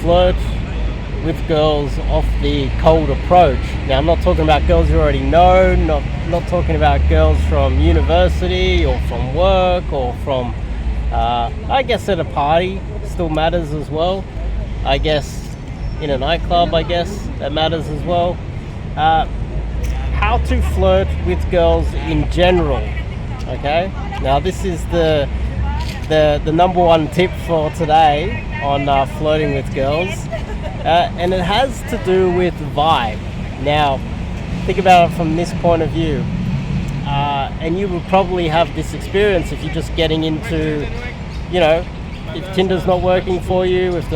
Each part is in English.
flirt with girls off the cold approach. Now, I'm not talking about girls you already know, not talking about girls from university or from work or from, I guess at a party, still matters as well. I guess in a nightclub, I guess that matters as well. How to flirt with girls in general, okay? Now, this is the number one tip for today on flirting with girls. And it has to do with vibe. Now, think about it from this point of view. And you will probably have this experience if you're just getting into, if Tinder's not working for you, if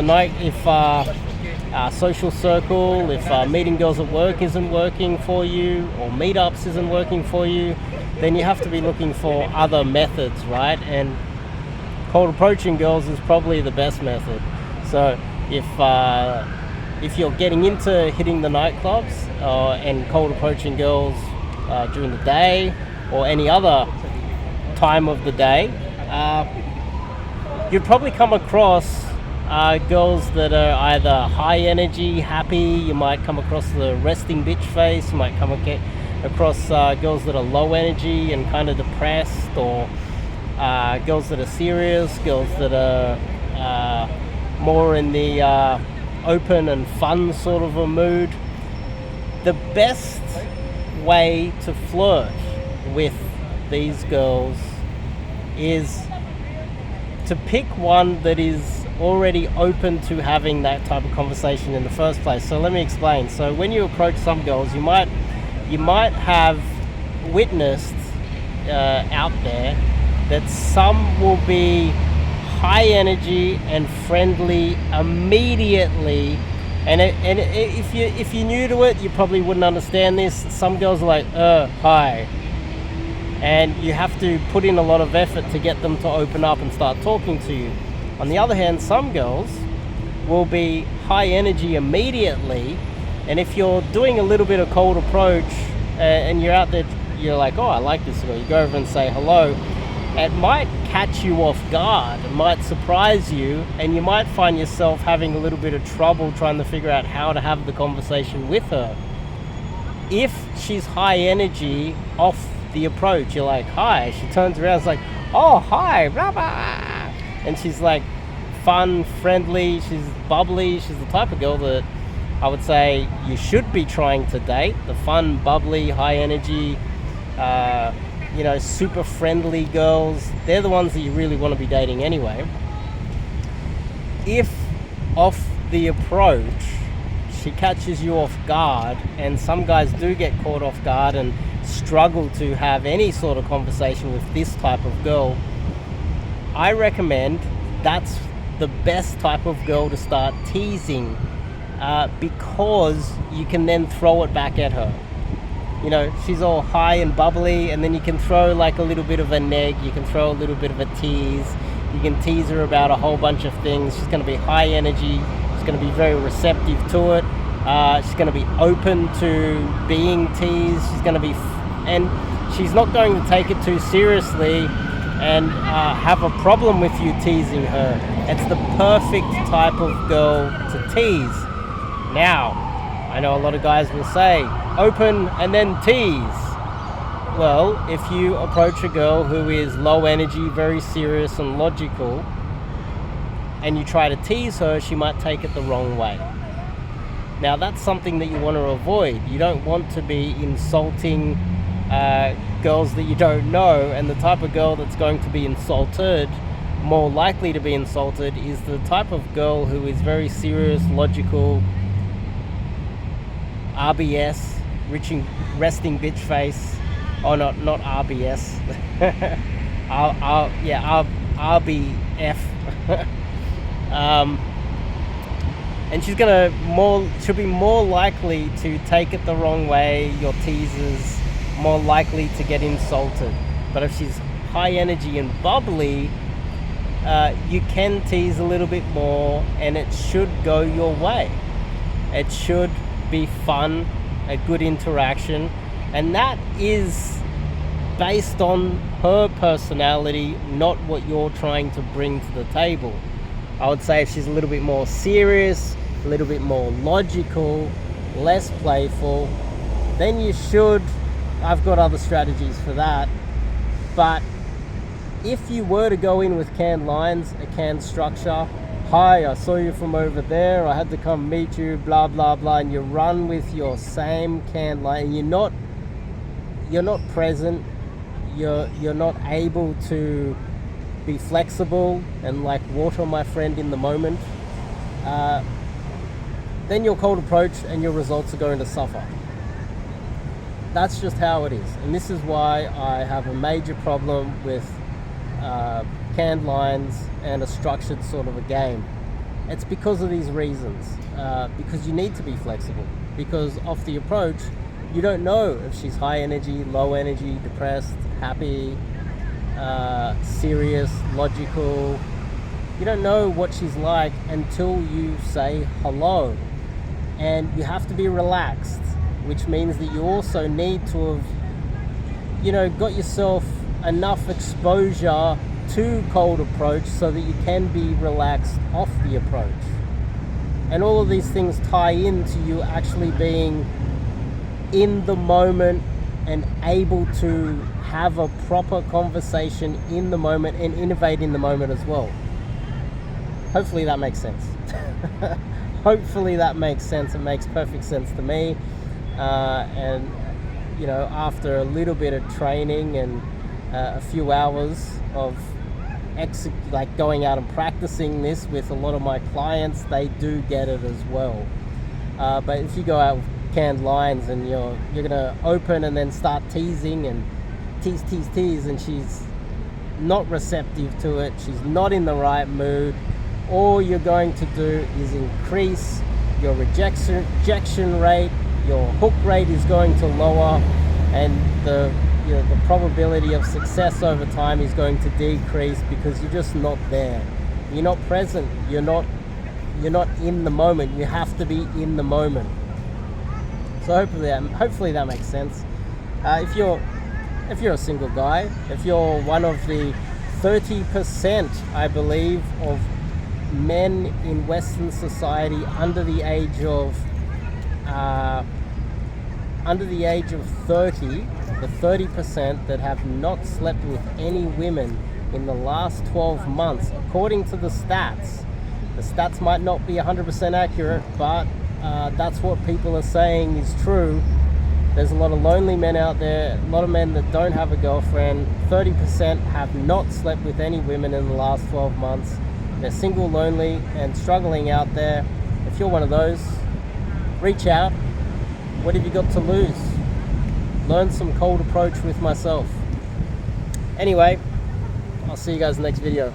social circle, if meeting girls at work isn't working for you, or meetups isn't working for you, then you have to be looking for other methods, right? And cold approaching girls is probably the best method. So if you're getting into hitting the nightclubs and cold approaching girls during the day or any other time of the day, you'd probably come across girls that are either high energy, happy. You might come across the resting bitch face. You might come across girls that are low energy and kind of depressed, or girls that are serious, girls that are more in the open and fun sort of a mood. The best way to flirt with these girls is to pick one that is already open to having that type of conversation in the first place. So let me explain. So when you approach some girls, you might have witnessed out there that some will be high energy and friendly immediately, and if you're new to it, you probably wouldn't understand this. Some girls are like, hi, and you have to put in a lot of effort to get them to open up and start talking to you. On the other hand, some girls will be high energy immediately, and if you're doing a little bit of cold approach and you're out there, you're like, oh, I like this girl, you go over and say hello, it might catch you off guard, it might surprise you, and you might find yourself having a little bit of trouble trying to figure out how to have the conversation with her. If she's high energy off the approach, you're like, hi, she turns around, it's like, oh, hi, blah, blah. And she's like fun, friendly, she's bubbly, she's the type of girl that I would say you should be trying to date. The fun, bubbly, high energy, super friendly girls, they're the ones that you really want to be dating anyway. If off the approach she catches you off guard, and some guys do get caught off guard and struggle to have any sort of conversation with this type of girl, I recommend that's the best type of girl to start teasing, because you can then throw it back at her. She's all high and bubbly, and then you can throw like a little bit of a neg, you can throw a little bit of a tease, you can tease her about a whole bunch of things. She's going to be high energy, she's going to be very receptive to it, she's going to be open to being teased, and she's not going to take it too seriously and have a problem with you teasing her. It's the perfect type of girl to tease. Now, I know a lot of guys will say, open and then tease. Well, if you approach a girl who is low energy, very serious and logical, and you try to tease her, she might take it the wrong way. Now, that's something that you want to avoid. You don't want to be insulting girls that you don't know, and the type of girl that's going to be insulted, more likely to be insulted, is the type of girl who is very serious, logical, RBS, resting bitch face. Oh, not RBS. RBF. And she'll be more likely to take it the wrong way, your teasers, more likely to get insulted. But if she's high energy and bubbly, you can tease a little bit more, and it should go your way. It should be fun, a good interaction, and that is based on her personality, not what you're trying to bring to the table. I would say if she's a little bit more serious, a little bit more logical, less playful, then you should. I've got other strategies for that. But if you were to go in with canned lines, a canned structure, hi, I saw you from over there, I had to come meet you, blah blah blah, and you run with your same canned line, and you're not present, you're not able to be flexible and like water my friend in the moment, then your cold approach and your results are going to suffer. That's just how it is, and this is why I have a major problem with canned lines and a structured sort of a game. It's because of these reasons, because you need to be flexible, because off the approach you don't know if she's high energy, low energy, depressed, happy, serious, logical. You don't know what she's like until you say hello, and you have to be relaxed, which means that you also need to have, got yourself enough exposure to cold approach so that you can be relaxed off the approach. And all of these things tie into you actually being in the moment and able to have a proper conversation in the moment and innovate in the moment as well. Hopefully that makes sense. Hopefully that makes sense. It makes perfect sense to me. And after a little bit of training and a few hours of going out and practicing this with a lot of my clients, they do get it as well. But if you go out with canned lines and you're gonna open and then start teasing and tease, and she's not receptive to it, she's not in the right mood, all you're going to do is increase your rejection rate, your hook rate is going to lower, and the probability of success over time is going to decrease because you're just not there. You're not present. You're not in the moment. You have to be in the moment. So hopefully that makes sense. If you're a single guy, if you're one of the 30%, I believe, of men in Western society under the age of 30, the 30% that have not slept with any women in the last 12 months, according to the stats. The stats might not be 100% accurate, but that's what people are saying is true. There's a lot of lonely men out there, a lot of men that don't have a girlfriend. 30% have not slept with any women in the last 12 months. They're single, lonely, and struggling out there. If you're one of those, reach out. What have you got to lose? Learn some cold approach with myself. Anyway, I'll see you guys in the next video.